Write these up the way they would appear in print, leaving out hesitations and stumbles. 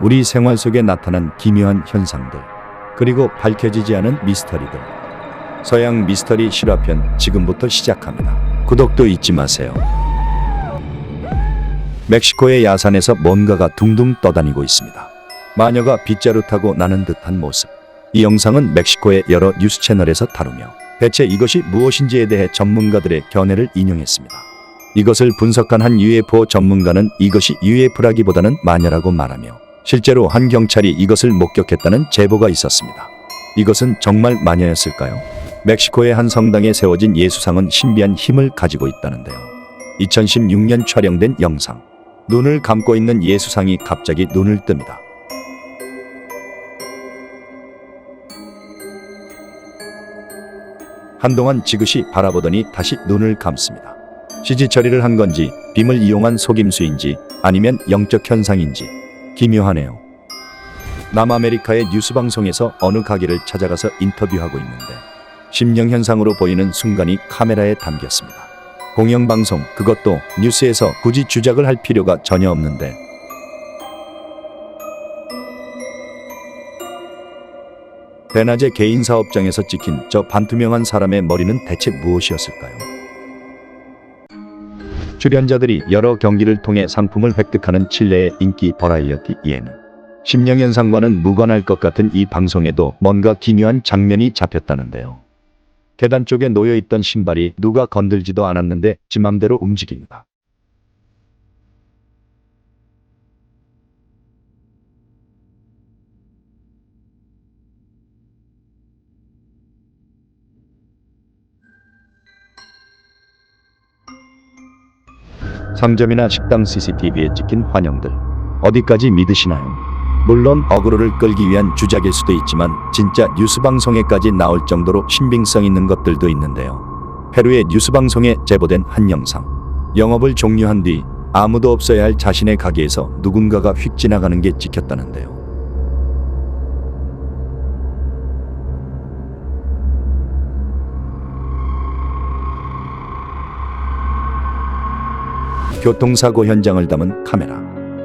우리 생활 속에 나타난 기묘한 현상들, 그리고 밝혀지지 않은 미스터리들. 서양 미스터리 실화편 지금부터 시작합니다. 구독도 잊지 마세요. 멕시코의 야산에서 뭔가가 둥둥 떠다니고 있습니다. 마녀가 빗자루 타고 나는 듯한 모습. 이 영상은 멕시코의 여러 뉴스 채널에서 다루며 대체 이것이 무엇인지에 대해 전문가들의 견해를 인용했습니다. 이것을 분석한 한 UFO 전문가는 이것이 UFO라기보다는 마녀라고 말하며 실제로 한 경찰이 이것을 목격했다는 제보가 있었습니다. 이것은 정말 마녀였을까요? 멕시코의 한 성당에 세워진 예수상은 신비한 힘을 가지고 있다는데요. 2016년 촬영된 영상. 눈을 감고 있는 예수상이 갑자기 눈을 뜹니다. 한동안 지그시 바라보더니 다시 눈을 감습니다. CG 처리를 한 건지 빔을 이용한 속임수인지 아니면 영적 현상인지 기묘하네요. 남아메리카의 뉴스 방송에서 어느 가게를 찾아가서 인터뷰하고 있는데 심령현상으로 보이는 순간이 카메라에 담겼습니다. 공영방송, 그것도 뉴스에서 굳이 주작을 할 필요가 전혀 없는데 대낮에 개인 사업장에서 찍힌 저 반투명한 사람의 머리는 대체 무엇이었을까요? 출연자들이 여러 경기를 통해 상품을 획득하는 칠레의 인기 버라이어티 예능. 심령현상과는 무관할 것 같은 이 방송에도 뭔가 기묘한 장면이 잡혔다는데요. 계단 쪽에 놓여있던 신발이 누가 건들지도 않았는데 지 맘대로 움직입니다. 상점이나 식당 CCTV에 찍힌 환영들. 어디까지 믿으시나요? 물론 어그로를 끌기 위한 주작일 수도 있지만 진짜 뉴스방송에까지 나올 정도로 신빙성 있는 것들도 있는데요. 페루의 뉴스방송에 제보된 한 영상. 영업을 종료한 뒤 아무도 없어야 할 자신의 가게에서 누군가가 휙 지나가는 게 찍혔다는데요. 교통사고 현장을 담은 카메라.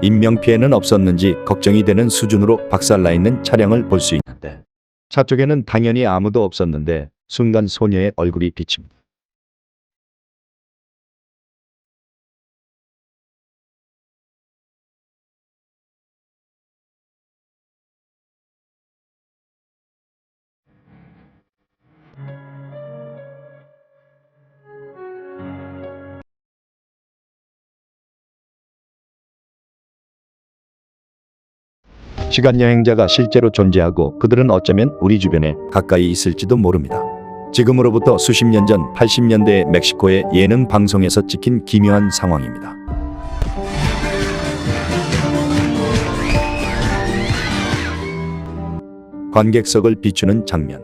인명피해는 없었는지 걱정이 되는 수준으로 박살나 있는 차량을 볼 수 있는데 차 쪽에는 당연히 아무도 없었는데 순간 소녀의 얼굴이 비칩니다. 시간여행자가 실제로 존재하고 그들은 어쩌면 우리 주변에 가까이 있을지도 모릅니다. 지금으로부터 수십 년 전 80년대의 멕시코의 예능 방송에서 찍힌 기묘한 상황입니다. 관객석을 비추는 장면.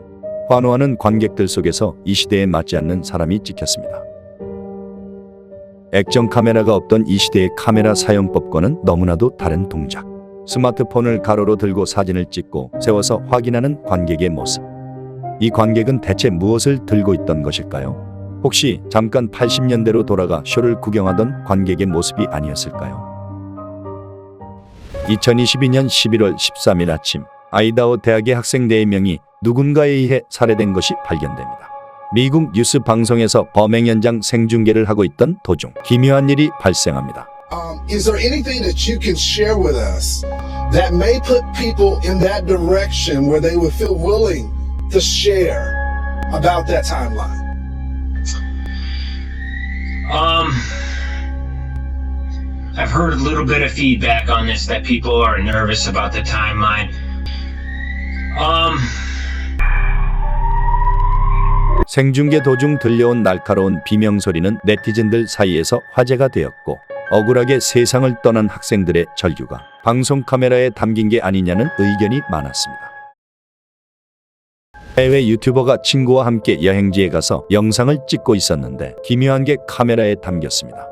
환호하는 관객들 속에서 이 시대에 맞지 않는 사람이 찍혔습니다. 액정 카메라가 없던 이 시대의 카메라 사용법과는 너무나도 다른 동작. 스마트폰을 가로로 들고 사진을 찍고 세워서 확인하는 관객의 모습. 이 관객은 대체 무엇을 들고 있던 것일까요? 혹시 잠깐 80년대로 돌아가 쇼를 구경하던 관객의 모습이 아니었을까요? 2022년 11월 13일 아침, 아이다호 대학의 학생 4명이 누군가에 의해 살해된 것이 발견됩니다. 미국 뉴스 방송에서 범행 현장 생중계를 하고 있던 도중 기묘한 일이 발생합니다. Is there anything that you can share with us that may put people in that direction where they would feel willing to share about that timeline? I've heard a little bit of feedback on this that people are nervous about the timeline. 생중계 도중 들려온 날카로운 비명소리는 네티즌들 사이에서 화제가 되었고 억울하게 세상을 떠난 학생들의 절규가 방송 카메라에 담긴 게 아니냐는 의견이 많았습니다. 해외 유튜버가 친구와 함께 여행지에 가서 영상을 찍고 있었는데 기묘한 게 카메라에 담겼습니다.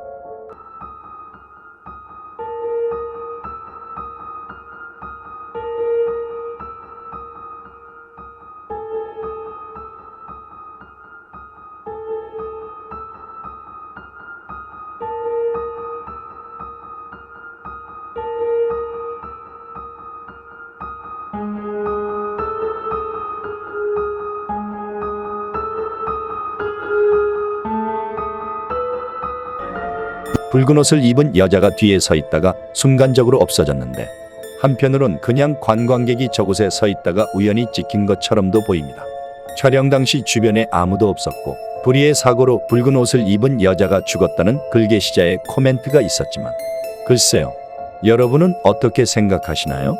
붉은 옷을 입은 여자가 뒤에 서 있다가 순간적으로 없어졌는데, 한편으론 그냥 관광객이 저곳에 서 있다가 우연히 찍힌 것처럼도 보입니다. 촬영 당시 주변에 아무도 없었고 불의의 사고로 붉은 옷을 입은 여자가 죽었다는 글게시자의 코멘트가 있었지만, 글쎄요, 여러분은 어떻게 생각하시나요?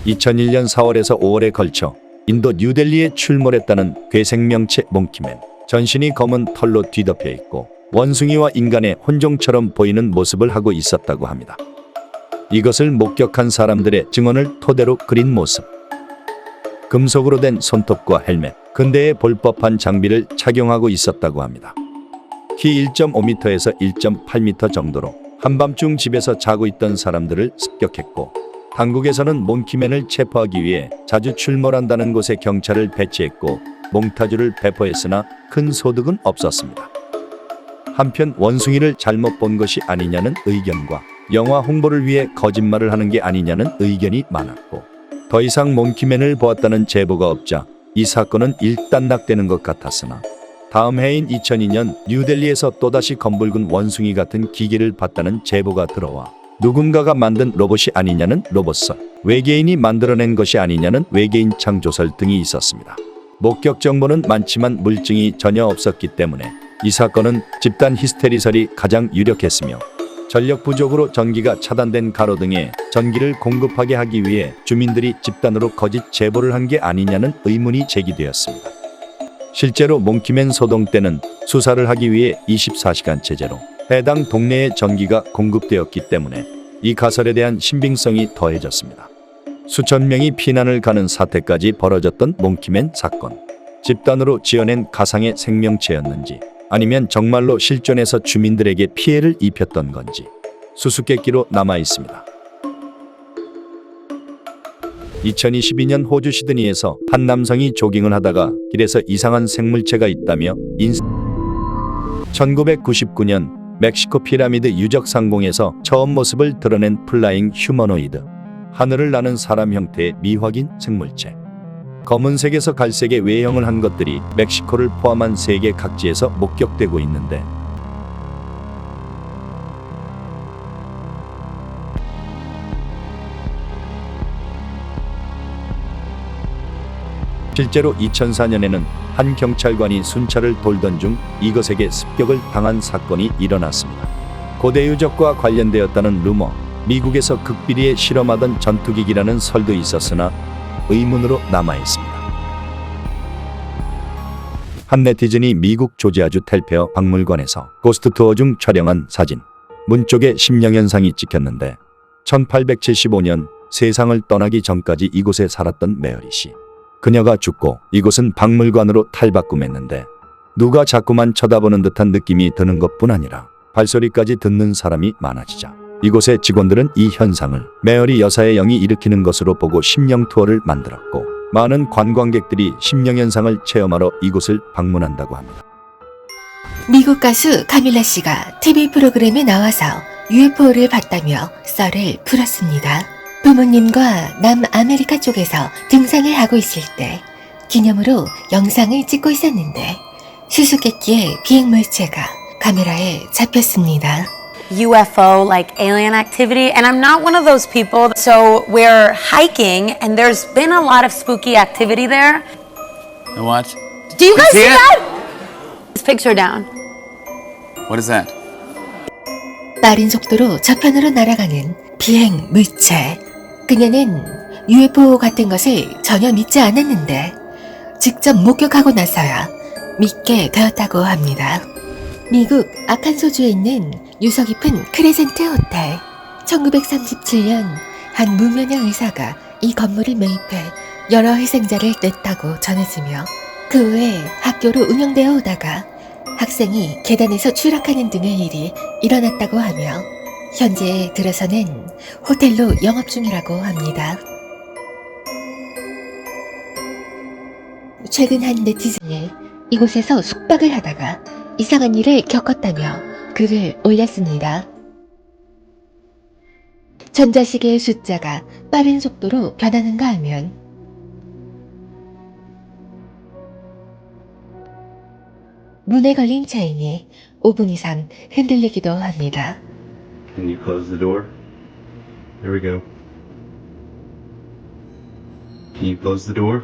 2001년 4월에서 5월에 걸쳐 인도 뉴델리에 출몰했다는 괴생명체 몽키맨. 전신이 검은 털로 뒤덮여 있고 원숭이와 인간의 혼종처럼 보이는 모습을 하고 있었다고 합니다. 이것을 목격한 사람들의 증언을 토대로 그린 모습. 금속으로 된 손톱과 헬멧, 근대에 볼 법한 장비를 착용하고 있었다고 합니다. 키 1.5m에서 1.8m 정도로 한밤중 집에서 자고 있던 사람들을 습격했고, 당국에서는 몽키맨을 체포하기 위해 자주 출몰한다는 곳에 경찰을 배치했고 몽타주를 배포했으나 큰 소득은 없었습니다. 한편 원숭이를 잘못 본 것이 아니냐는 의견과 영화 홍보를 위해 거짓말을 하는 게 아니냐는 의견이 많았고, 더 이상 몽키맨을 보았다는 제보가 없자 이 사건은 일단락되는 것 같았으나, 다음 해인 2002년 뉴델리에서 또다시 검붉은 원숭이 같은 기계를 봤다는 제보가 들어와 누군가가 만든 로봇이 아니냐는 로봇설, 외계인이 만들어낸 것이 아니냐는 외계인 창조설 등이 있었습니다. 목격 정보는 많지만 물증이 전혀 없었기 때문에 이 사건은 집단 히스테리설이 가장 유력했으며, 전력 부족으로 전기가 차단된 가로등에 전기를 공급하게 하기 위해 주민들이 집단으로 거짓 제보를 한 게 아니냐는 의문이 제기되었습니다. 실제로 몽키맨 소동 때는 수사를 하기 위해 24시간 체제로 해당 동네에 전기가 공급되었기 때문에 이 가설에 대한 신빙성이 더해졌습니다. 수천 명이 피난을 가는 사태까지 벌어졌던 몽키맨 사건. 집단으로 지어낸 가상의 생명체였는지, 아니면 정말로 실존해서 주민들에게 피해를 입혔던 건지 수수께끼로 남아 있습니다. 2022년 호주 시드니에서 한 남성이 조깅을 하다가 길에서 이상한 생물체가 있다며 1999년 멕시코 피라미드 유적 상공에서 처음 모습을 드러낸 플라잉 휴머노이드, 하늘을 나는 사람 형태의 미확인 생물체. 검은색에서 갈색의 외형을 한 것들이 멕시코를 포함한 세계 각지에서 목격되고 있는데, 실제로 2004년에는 한 경찰관이 순찰을 돌던 중 이것에게 습격을 당한 사건이 일어났습니다. 고대 유적과 관련되었다는 루머, 미국에서 극비리에 실험하던 전투기기라는 설도 있었으나 의문으로 남아있습니다. 한 네티즌이 미국 조지아주 텔페어 박물관에서 고스트 투어 중 촬영한 사진, 문 쪽에 심령현상이 찍혔는데, 1875년 세상을 떠나기 전까지 이곳에 살았던 메어리 씨. 그녀가 죽고 이곳은 박물관으로 탈바꿈했는데, 누가 자꾸만 쳐다보는 듯한 느낌이 드는 것뿐 아니라 발소리까지 듣는 사람이 많아지자 이곳의 직원들은 이 현상을 메어리 여사의 영이 일으키는 것으로 보고 심령 투어를 만들었고, 많은 관광객들이 심령 현상을 체험하러 이곳을 방문한다고 합니다. 미국 가수 카밀라 씨가 TV 프로그램에 나와서 UFO를 봤다며 썰을 풀었습니다. 부모님과 남아메리카 쪽에서 등산을 하고 있을 때 기념으로 영상을 찍고 있었는데, 수수께끼의 비행 물체가 카메라에 잡혔습니다. UFO, like alien activity, and I'm not one of those people. So we're hiking, and there's been a lot of spooky activity there. And what? Do you guys see see it? that? This picture down. What is that? 빠른 속도로 저편으로 날아가는 비행 물체. 그녀는 UFO 같은 것을 전혀 믿지 않았는데 직접 목격하고 나서야 믿게 되었다고 합니다. 미국 아칸소주에 있는 유서 깊은 크레센트 호텔. 1937년 한 무명의 의사가 이 건물을 매입해 여러 희생자를 냈다고 전해지며, 그 후에 학교로 운영되어 오다가 학생이 계단에서 추락하는 등의 일이 일어났다고 하며, 현재 들어서는 호텔로 영업 중이라고 합니다. 최근 한 네티즌이 이곳에서 숙박을 하다가 이상한 일을 겪었다며 글을 올렸습니다. 전자시계의 숫자가 빠른 속도로 변하는가 하면 문에 걸린 체인이 5분 이상 흔들리기도 합니다. Can you close the door? There we go. Can you close the door?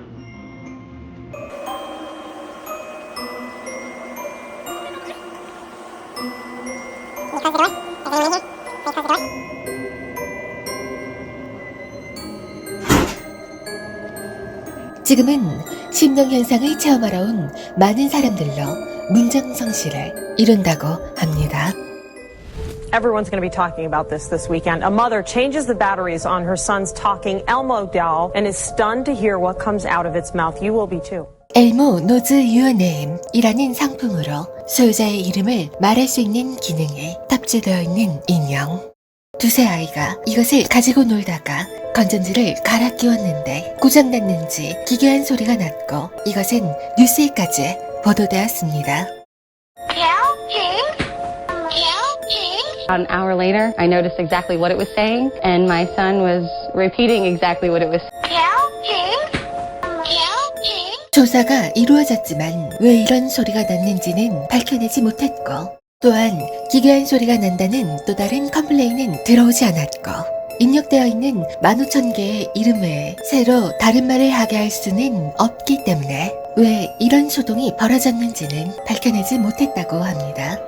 지금은 심령현상을 체험하러 온 많은 사람들로 문정성시를 이룬다고 합니다. Everyone's going to be talking about this weekend. A mother changes the batteries on her son's talking Elmo doll and is stunned to hear what comes out of its mouth. You will be too. 엘모 노즈 유어네임이라는 상품으로 소유자의 이름을 말할 수 있는 기능이 탑재되어 있는 인형. 두세 아이가 이것을 가지고 놀다가 건전지를 갈아 끼웠는데 고장났는지 기괴한 소리가 났고 이것은 뉴스에까지 보도되었습니다. About an hour later, I noticed exactly what it was saying, and my son was repeating exactly what it was saying. 조사가 이루어졌지만 왜 이런 소리가 났는지는 밝혀내지 못했고 또한 기괴한 소리가 난다는 또 다른 컴플레인은 들어오지 않았고 입력되어 있는 15,000개의 이름 외에 새로 다른 말을 하게 할 수는 없기 때문에 왜 이런 소동이 벌어졌는지는 밝혀내지 못했다고 합니다.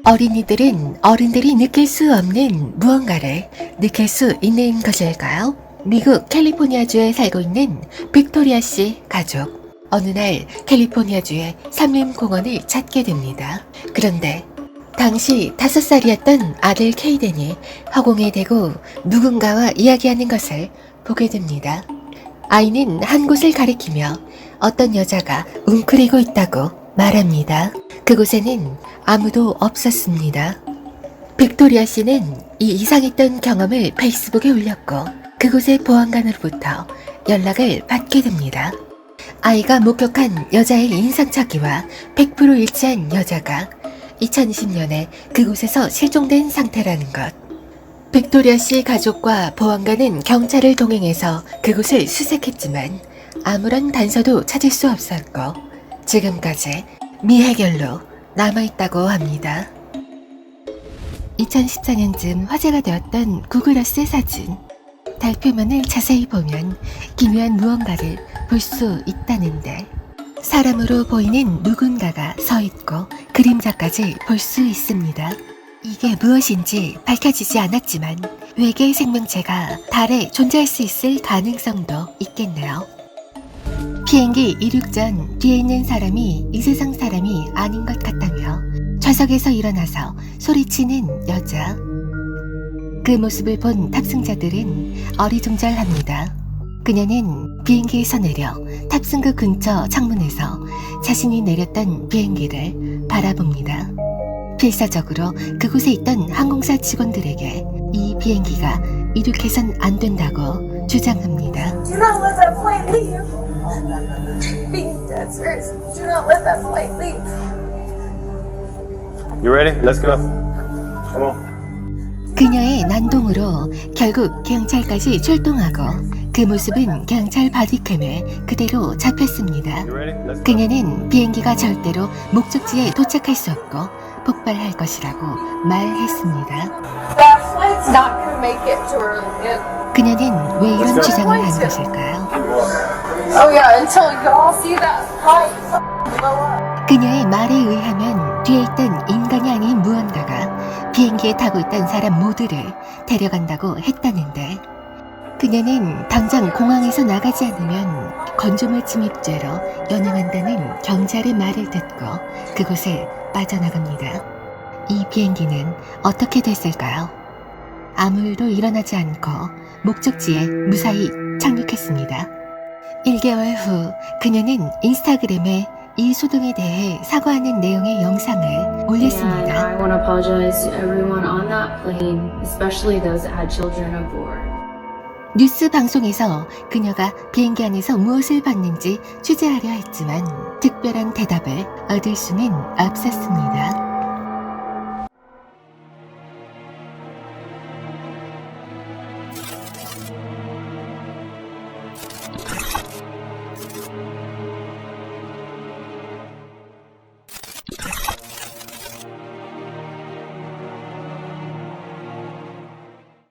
어린이들은 어른들이 느낄 수 없는 무언가를 느낄 수 있는 것일까요? 미국 캘리포니아주에 살고 있는 빅토리아 씨 가족. 어느 날 캘리포니아주의 산림공원을 찾게 됩니다. 그런데 당시 5살이었던 아들 케이덴이 허공에 대고 누군가와 이야기하는 것을 보게 됩니다. 아이는 한 곳을 가리키며 어떤 여자가 웅크리고 있다고 말합니다. 그곳에는 아무도 없었습니다. 빅토리아 씨는 이 이상했던 경험을 페이스북에 올렸고 그곳의 보안관으로부터 연락을 받게 됩니다. 아이가 목격한 여자의 인상착의와 100% 일치한 여자가 2020년에 그곳에서 실종된 상태라는 것. 빅토리아 씨 가족과 보안관은 경찰을 동행해서 그곳을 수색했지만 아무런 단서도 찾을 수 없었고 지금까지 미해결로 남아있다고 합니다. 2014년쯤 화제가 되었던 구글어스 사진. 달표면을 자세히 보면 기묘한 무언가를 볼 수 있다는데 사람으로 보이는 누군가가 서 있고 그림자까지 볼 수 있습니다. 이게 무엇인지 밝혀지지 않았지만 외계 생명체가 달에 존재할 수 있을 가능성도 있겠네요. 비행기 이륙 전 뒤에 있는 사람이 이 세상 사람이 아닌 것 같다며 좌석에서 일어나서 소리치는 여자. 그 모습을 본 탑승자들은 어리둥절합니다. 그녀는 비행기에서 내려 탑승구 근처 창문에서 자신이 내렸던 비행기를 바라봅니다. 필사적으로 그곳에 있던 항공사 직원들에게 이 비행기가 이륙해선 안 된다고 주장합니다. Do not let that flight leave. Being dead serious. Do not let that flight leave. You ready? Let's go. Come on. 그녀의 난동으로 결국 경찰까지 출동하고 그 모습은 경찰 바디캠에 그대로 잡혔습니다. You ready? Let's go. 그녀는 비행기가 절대로 목적지에 도착할 수 없고 폭발할 것이라고 말했습니다. That flight's not gonna make it to Orlando. 그녀는 왜 이런 주장을 한 것일까요? Oh yeah, until y'all see that flight blow up. 그녀의 말에 의하면 뒤에 있던 인간이 아닌 무언가가 비행기에 타고 있던 사람 모두를 데려간다고 했다는데 그녀는 당장 공항에서 나가지 않으면 건조물 침입죄로 연행한다는 경찰의 말을 듣고 그곳을 빠져나갑니다. 이 비행기는 어떻게 됐을까요? 아무 일도 일어나지 않고 목적지에 무사히 착륙했습니다. 1개월 후 그녀는 인스타그램에 이 소동에 대해 사과하는 내용의 영상을 올렸습니다. And I want to apologize to everyone on that plane, especially those that had children aboard. 뉴스 방송에서 그녀가 비행기 안에서 무엇을 봤는지 취재하려 했지만 특별한 대답을 얻을 수는 없었습니다.